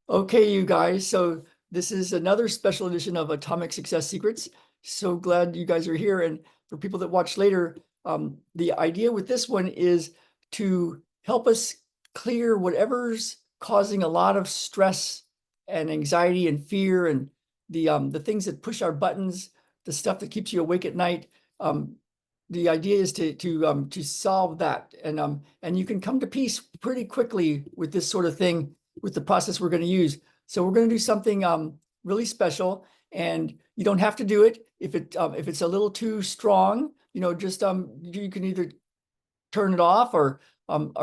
Okay, you guys, so this is another special edition of Atomic Success Secrets. So glad you guys are here. And for people that watch later, the idea with this one is to help us clear whatever's causing a lot of stress and anxiety and fear and the things that push our buttons, the stuff that keeps you awake at night. The idea is to solve that, and you can come to peace pretty quickly with this sort of thing with the process we're going to use. So we're going to do something really special, and you don't have to do it if it's a little too strong. Just you can either turn it off or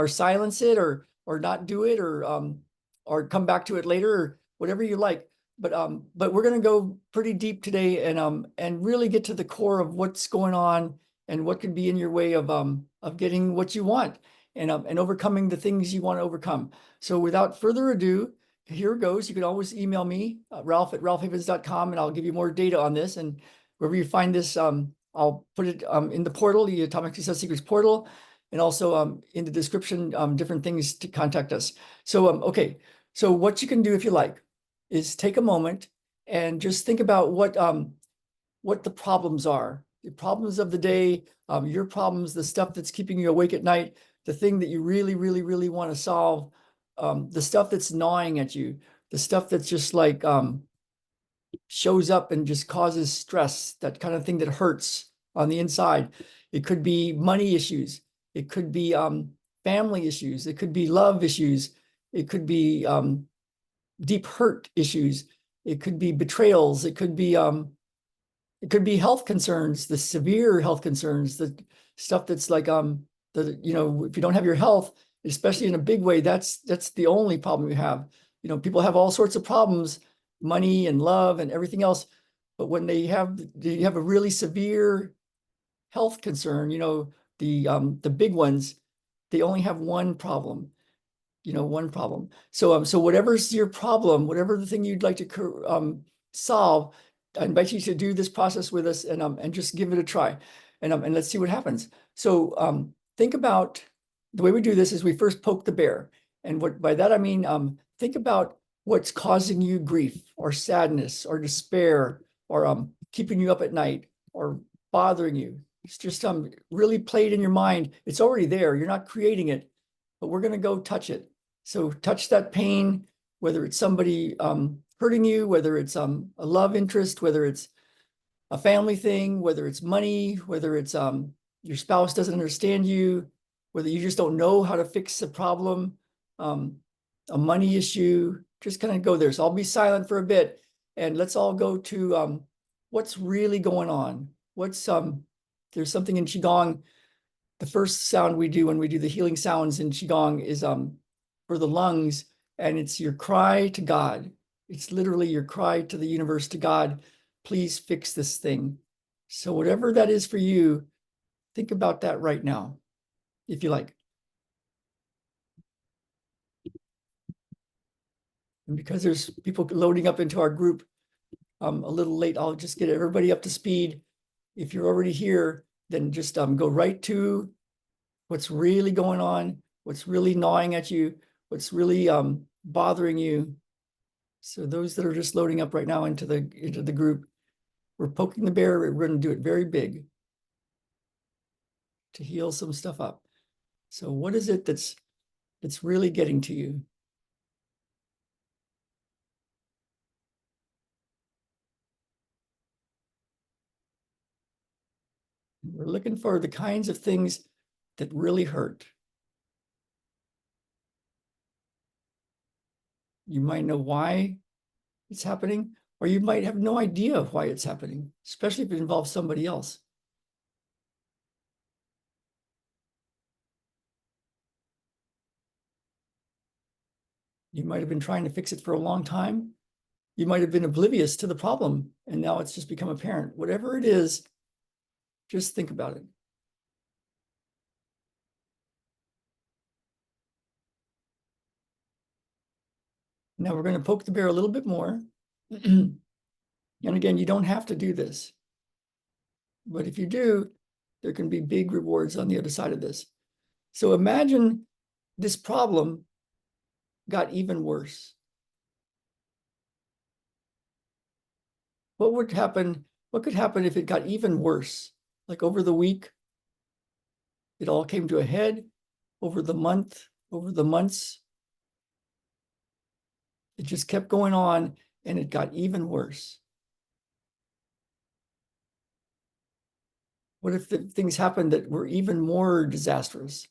silence it or not do it or come back to it later or whatever you like. But we're going to go pretty deep today and really get to the core of what's going on and what could be in your way of getting what you want and overcoming the things you want to overcome. So without further ado, here it goes. You can always email me, Ralph@ralphhavens.com, and I'll give you more data on this. And wherever you find this, I'll put it in the portal, the Atomic Success Secrets portal, and also in the description, different things to contact us. So, okay. So what you can do if you like is take a moment and just think about what the problems are, the problems of the day, your problems, the stuff that's keeping you awake at night, the thing that you really, really, really want to solve, the stuff that's gnawing at you, the stuff that's just like shows up and just causes stress, that kind of thing that hurts on the inside. It could be money issues. It could be family issues. It could be love issues. It could be deep hurt issues. It could be betrayals. It could be health concerns, the severe health concerns, the stuff that's like if you don't have your health, especially in a big way, that's the only problem you have. People have all sorts of problems, money and love and everything else, but when you have a really severe health concern, the big ones, they only have one problem. One problem. So whatever's your problem, whatever the thing you'd like to solve, I invite you to do this process with us and just give it a try, and let's see what happens. So think about the way we do this is we first poke the bear, and what by that I mean think about what's causing you grief or sadness or despair or keeping you up at night or bothering you. It's just really played in your mind. It's already there. You're not creating it, but we're going to go touch it. So touch that pain, whether it's somebody hurting you, whether it's a love interest, whether it's a family thing, whether it's money, whether it's your spouse doesn't understand you, whether you just don't know how to fix a problem, a money issue, just kind of go there. So I'll be silent for a bit and let's all go to what's really going on. There's something in Qigong. The first sound we do when we do the healing sounds in Qigong is for the lungs, and it's your cry to God. It's literally your cry to the universe, to God, please fix this thing. So whatever that is for you, think about that right now, if you like. And because there's people loading up into our group a little late, I'll just get everybody up to speed. If you're already here, then just go right to what's really going on, what's really gnawing at you, what's really bothering you. So those that are just loading up right now into the group, we're poking the bear. We're going to do it very big to heal some stuff up. So what is it that's really getting to you? We're looking for the kinds of things that really hurt. You might know why it's happening, or you might have no idea why it's happening, especially if it involves somebody else. You might have been trying to fix it for a long time. You might have been oblivious to the problem, and now it's just become apparent. Whatever it is, just think about it. Now we're going to poke the bear a little bit more. And again, you don't have to do this. But if you do, there can be big rewards on the other side of this. So imagine this problem got even worse. What would happen? What could happen if it got even worse? Like over the week, it all came to a head. Over the month, over the months, it just kept going on and it got even worse. What if things happened that were even more disastrous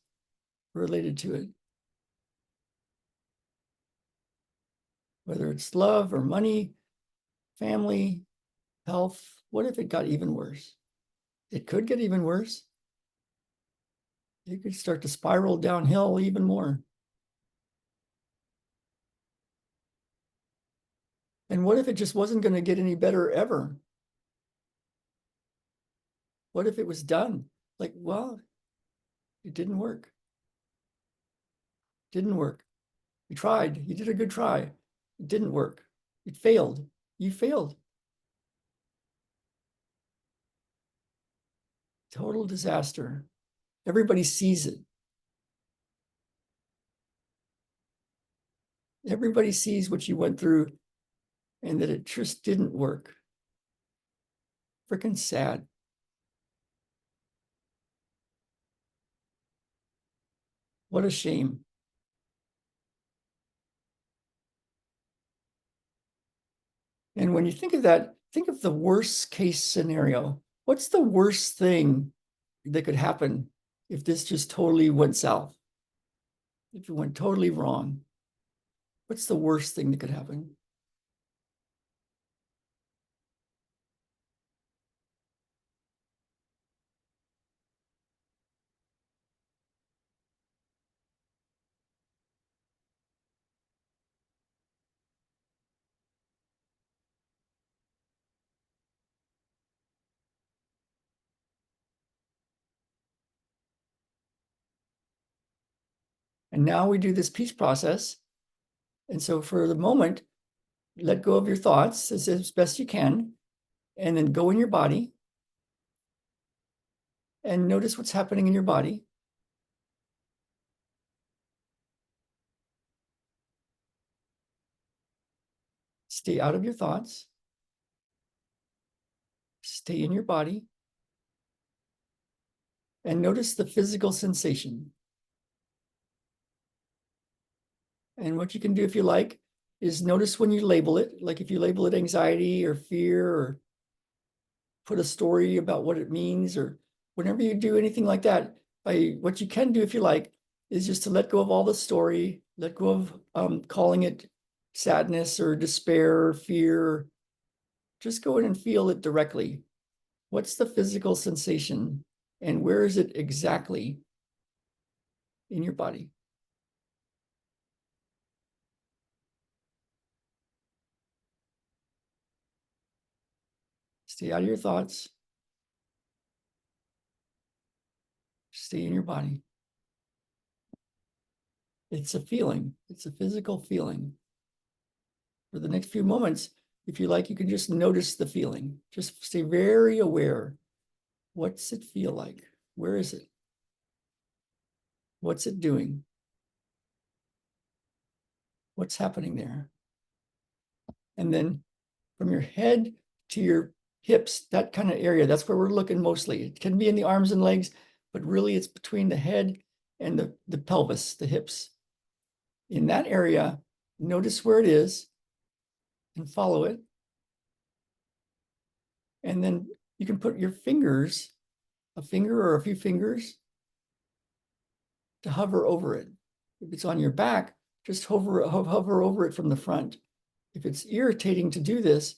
related to it? Whether it's love or money, family, health, what if it got even worse? It could get even worse. It could start to spiral downhill even more. And what if it just wasn't going to get any better ever? What if it was done? Like, well, it didn't work. Didn't work. You tried. You did a good try. It didn't work. It failed. You failed. Total disaster. Everybody sees it. Everybody sees what you went through and that it just didn't work. Freaking sad. What a shame. And when you think of that, think of the worst case scenario. What's the worst thing that could happen if this just totally went south? If it went totally wrong? What's the worst thing that could happen? And now we do this peace process. And so for the moment, let go of your thoughts as best you can, and then go in your body and notice what's happening in your body. Stay out of your thoughts. Stay in your body. And notice the physical sensation. And what you can do if you like is notice when you label it, like if you label it anxiety or fear, or put a story about what it means, or whenever you do anything like that, what you can do if you like is just to let go of all the story, let go of calling it sadness or despair or fear. Just go in and feel it directly. What's the physical sensation and where is it exactly in your body? Stay out of your thoughts. Stay in your body. It's a feeling. It's a physical feeling. For the next few moments, if you like, you can just notice the feeling. Just stay very aware. What's it feel like? Where is it? What's it doing? What's happening there? And then from your head to your hips, that kind of area, that's where we're looking mostly. It can be in the arms and legs, but really it's between the head and the pelvis, the hips. In that area, notice where it is and follow it. And then you can put your fingers, a finger or a few fingers, to hover over it. If it's on your back, just hover over it from the front. If it's irritating to do this,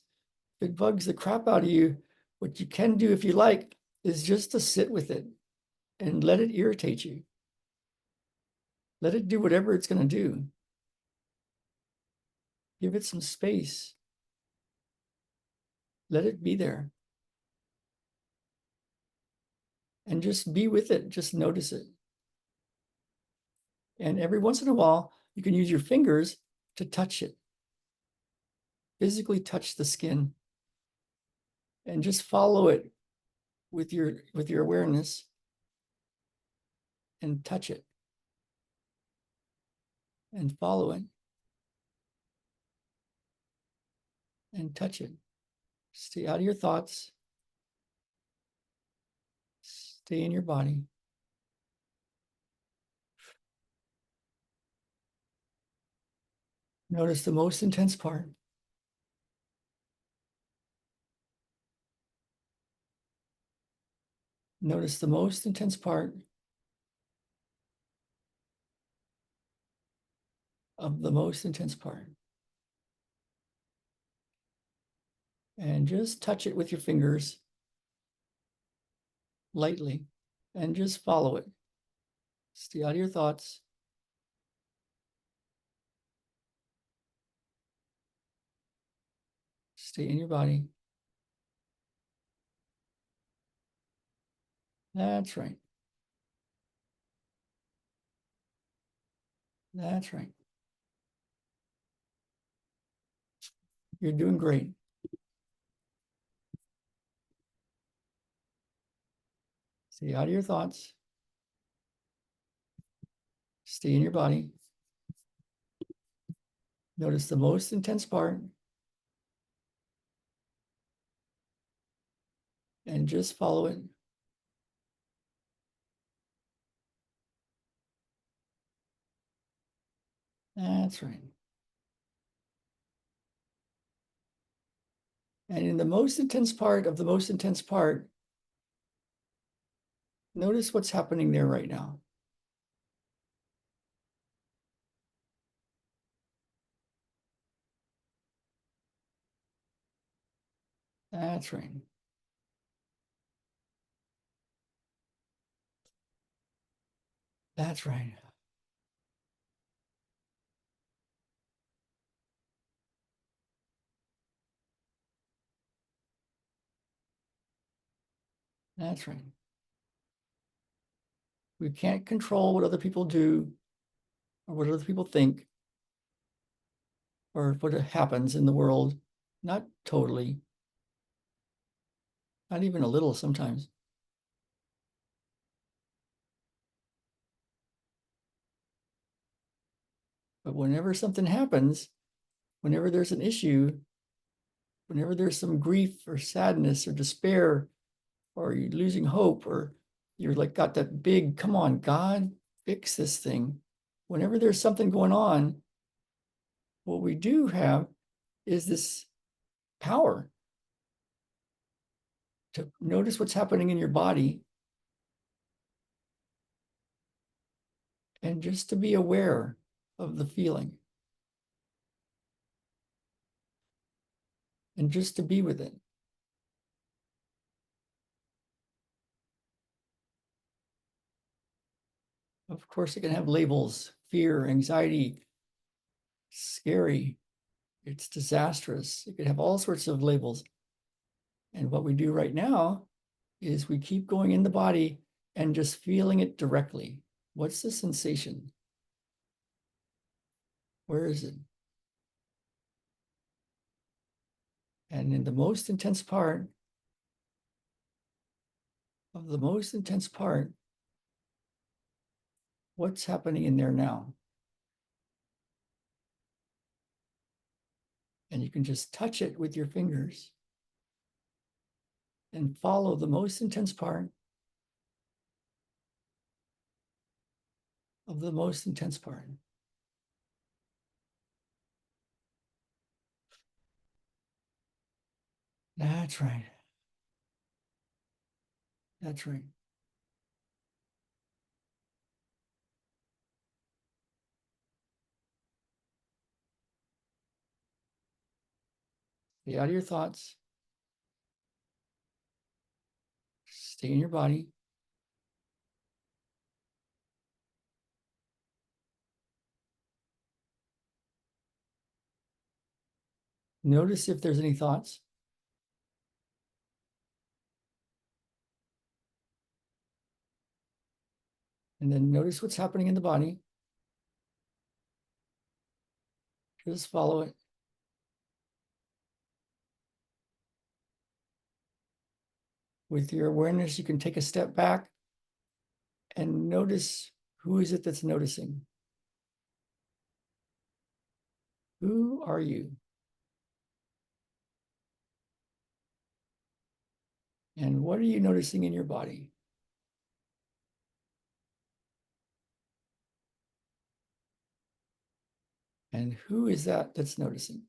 if it bugs the crap out of you, what you can do if you like is just to sit with it and let it irritate you. Let it do whatever it's going to do. Give it some space. Let it be there. And just be with it. Just notice it. And every once in a while, you can use your fingers to touch it. Physically touch the skin. And just follow it with your awareness and touch it. And follow it. And touch it. Stay out of your thoughts. Stay in your body. Notice the most intense part. Notice the most intense part of the most intense part. And just touch it with your fingers lightly and just follow it. Stay out of your thoughts. Stay in your body. That's right. That's right. You're doing great. Stay out of your thoughts. Stay in your body. Notice the most intense part. And just follow it. That's right. And in the most intense part of the most intense part, notice what's happening there right now. That's right. That's right. That's right. We can't control what other people do or what other people think or what happens in the world. Not totally. Not even a little sometimes. But whenever something happens, whenever there's an issue, whenever there's some grief or sadness or despair, or you're losing hope, or you're like got that big, come on, God, fix this thing. Whenever there's something going on, what we do have is this power to notice what's happening in your body and just to be aware of the feeling and just to be with it. Of course, it can have labels: fear, anxiety, scary, it's disastrous. It could have all sorts of labels. And what we do right now is we keep going in the body and just feeling it directly. What's the sensation? Where is it? And in the most intense part of the most intense part, what's happening in there now? And you can just touch it with your fingers and follow the most intense part of the most intense part. That's right. That's right. Stay out of your thoughts. Stay in your body. Notice if there's any thoughts. And then notice what's happening in the body. Just follow it. With your awareness, you can take a step back and notice, who is it that's noticing? Who are you? what are you noticing in your body? And who is that that's noticing?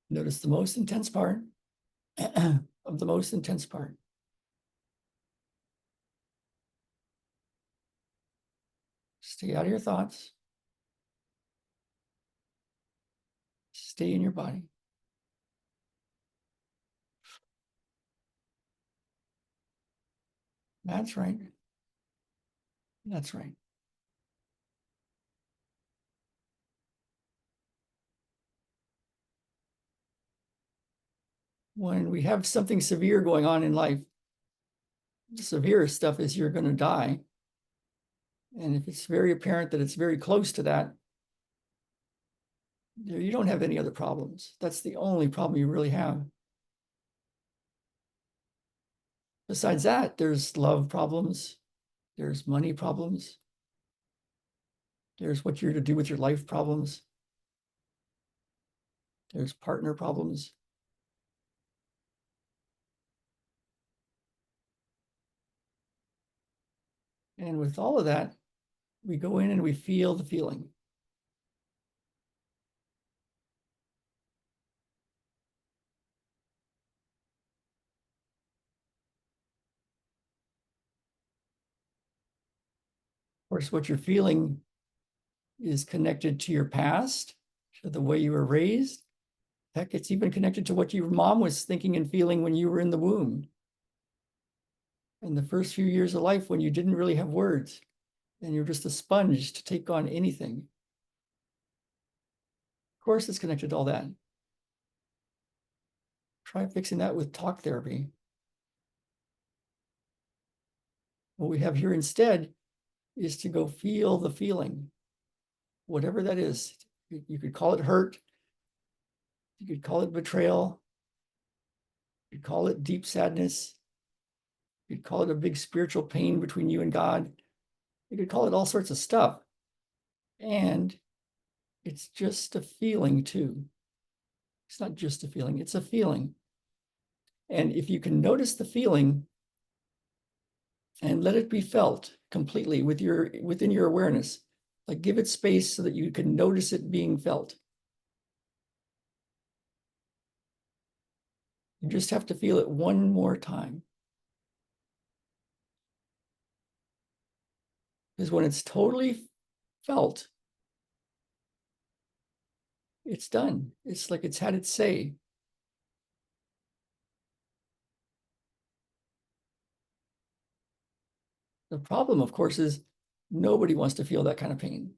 Notice the most intense part of the most intense part. Stay out of your thoughts. Stay in your body. That's right. That's right. When we have something severe going on in life, the severe stuff is you're going to die. And if it's very apparent that it's very close to that, you don't have any other problems. That's the only problem you really have. Besides that, there's love problems, there's money problems, there's what you're to do with your life problems, there's partner problems. And with all of that, we go in and we feel the feeling. Of course, what you're feeling is connected to your past, to the way you were raised. Heck, it's even connected to what your mom was thinking and feeling when you were in the womb. In the first few years of life when you didn't really have words and you're just a sponge to take on anything. Of course, it's connected to all that. Try fixing that with talk therapy. What we have here instead is to go feel the feeling, whatever that is. You could call it hurt. You could call it betrayal. You could call it deep sadness. You could call it a big spiritual pain between you and God. You could call it all sorts of stuff. And it's just a feeling too. It's not just a feeling, it's a feeling. And if you can notice the feeling and let it be felt completely within your awareness, like give it space so that you can notice it being felt. You just have to feel it one more time. Because when it's totally felt, it's done. It's like it's had its say. The problem, of course, is nobody wants to feel that kind of pain.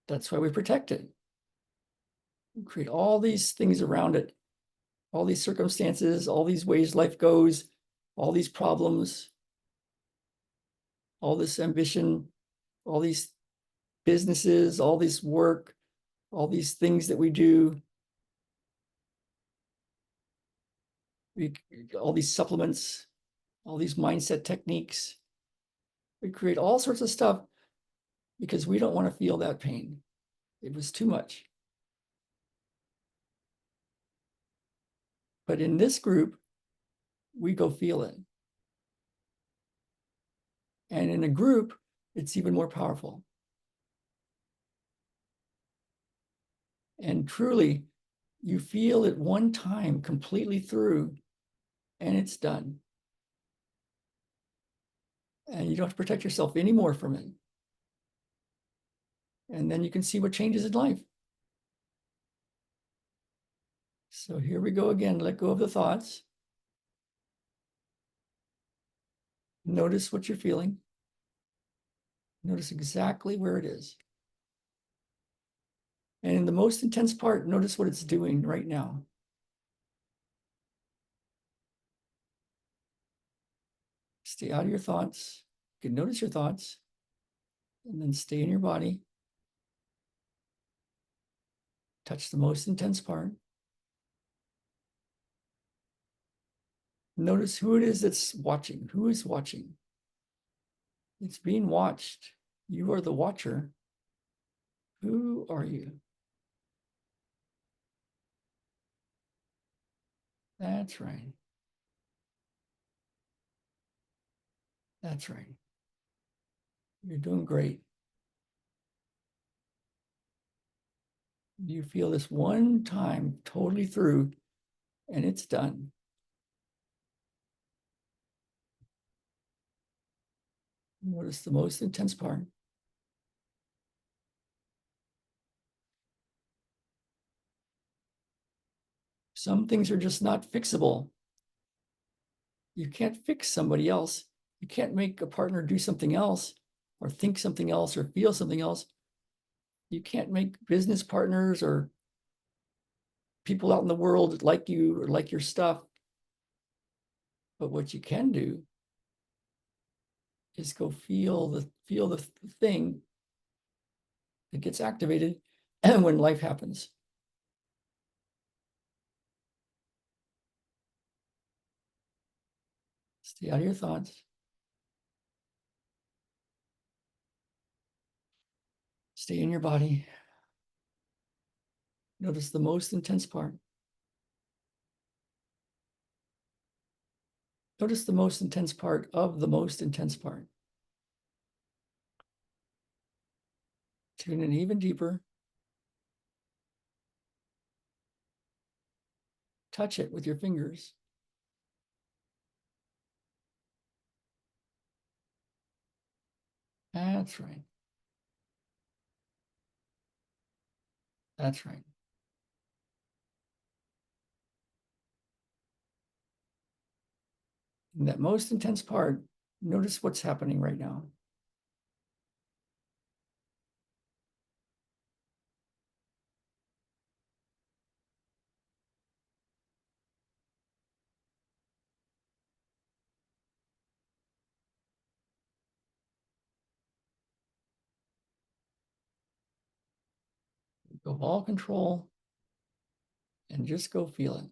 That's why we protect it. We create all these things around it, all these circumstances, all these ways life goes, all these problems, all this ambition, all these businesses, all this work, all these things that we do, all these supplements, all these mindset techniques. We create all sorts of stuff because we don't want to feel that pain. It was too much. But in this group, we go feel it. And in a group, it's even more powerful. And truly, you feel it one time completely through, and it's done. And you don't have to protect yourself anymore from it. And then you can see what changes in life. So here we go again. Let go of the thoughts. Notice what you're feeling. Notice exactly where it is. And in the most intense part, notice what it's doing right now. Stay out of your thoughts. You can notice your thoughts and then stay in your body. Touch the most intense part. Notice who it is that's watching. Who is watching? It's being watched. You are the watcher. Who are you? That's right. That's right. You're doing great. You feel this one time totally through, and it's done. Notice the most intense part. Some things are just not fixable. You can't fix somebody else. You can't make a partner do something else or think something else or feel something else. You can't make business partners or people out in the world like you or like your stuff. But what you can do is go feel the thing that gets activated when life happens. Stay out of your thoughts. Stay in your body. Notice the most intense part. Notice the most intense part of the most intense part. Tune in even deeper. Touch it with your fingers. That's right. That's right. In that most intense part, notice what's happening right now. Go all control and just go feel it.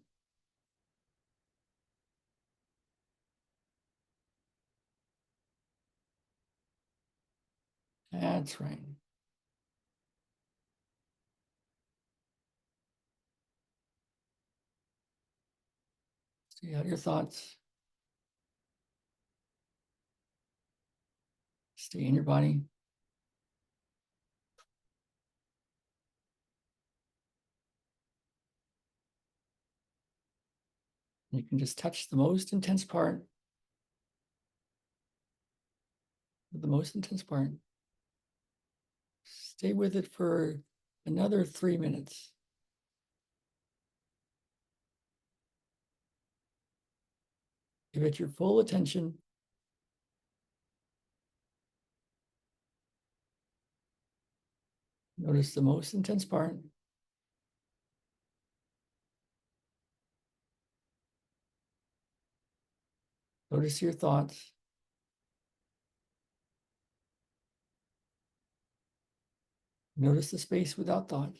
That's right. Stay out of your thoughts. Stay in your body. You can just touch the most intense part with the most intense part. Stay with it for another 3 minutes. Give it your full attention. Notice the most intense part. Notice your thoughts. Notice the space without thought.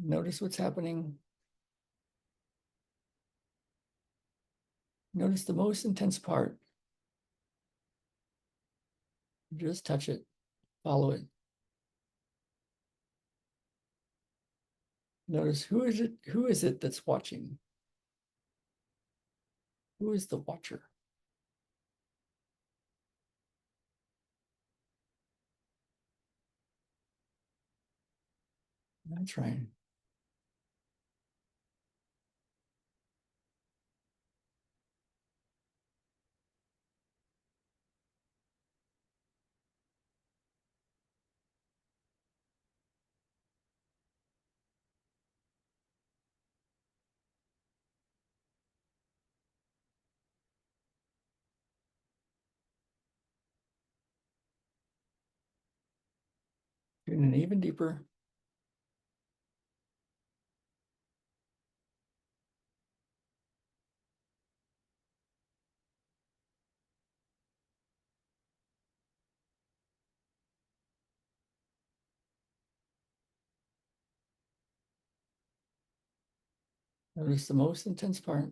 Notice what's happening. Notice the most intense part. Just touch it. Follow it. Notice who is it? Who is it that's watching? Who is the watcher? That's right. Tune in even deeper. Notice the most intense part.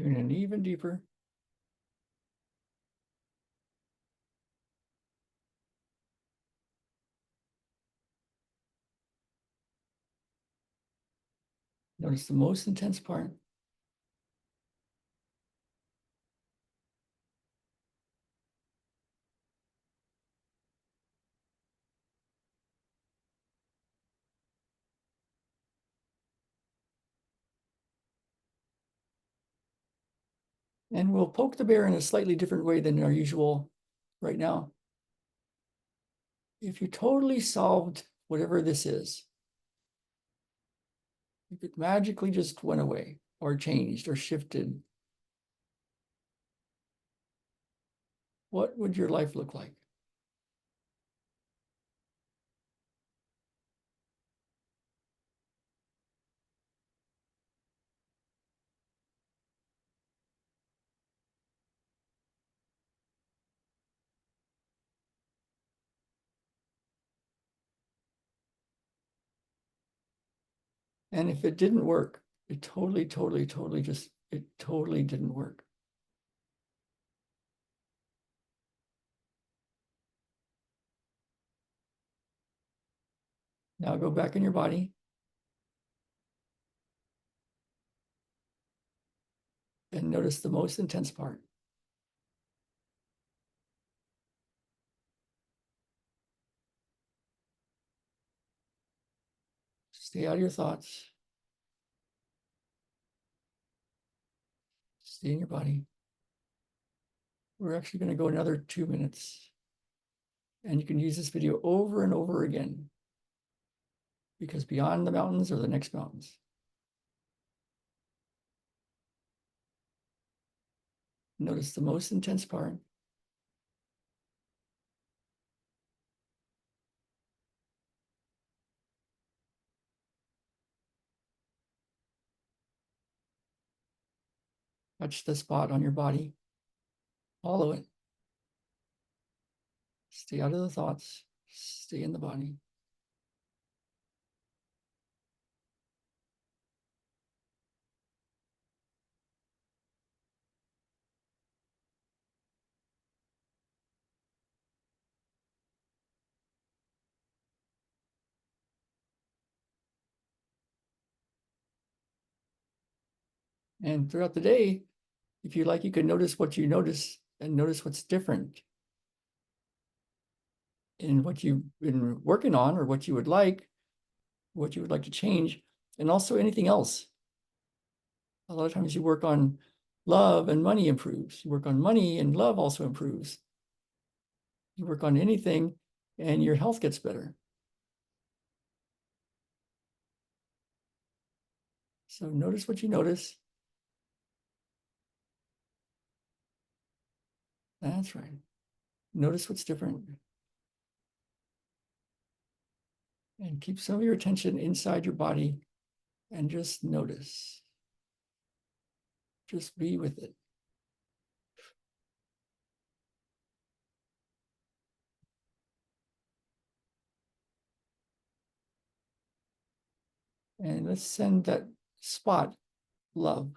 Tune in even deeper. Notice the most intense part. And we'll poke the bear in a slightly different way than our usual right now. If you totally solved whatever this is, if it magically just went away or changed or shifted, what would your life look like? And if it didn't work, it totally didn't work. Now go back in your body and notice the most intense part. Stay out of your thoughts. Stay in your body. We're actually going to go another 2 minutes. And you can use this video over and over again, because beyond the mountains are the next mountains. Notice the most intense part. Touch the spot on your body. Follow it. Stay out of the thoughts. Stay in the body. And throughout the day, if you like, you can notice what you notice and notice what's different in what you've been working on, or what you would like to change, and also anything else. A lot of times you work on love and money improves. You work on money and love also improves. You work on anything and your health gets better. So notice what you notice. That's right. Notice what's different. And keep some of your attention inside your body and just notice. Just be with it. And let's send that spot love.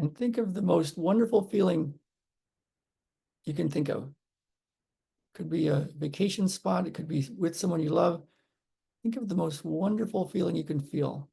And think of the most wonderful feeling you can think of. Could be a vacation spot. It could be with someone you love. Think of the most wonderful feeling you can feel.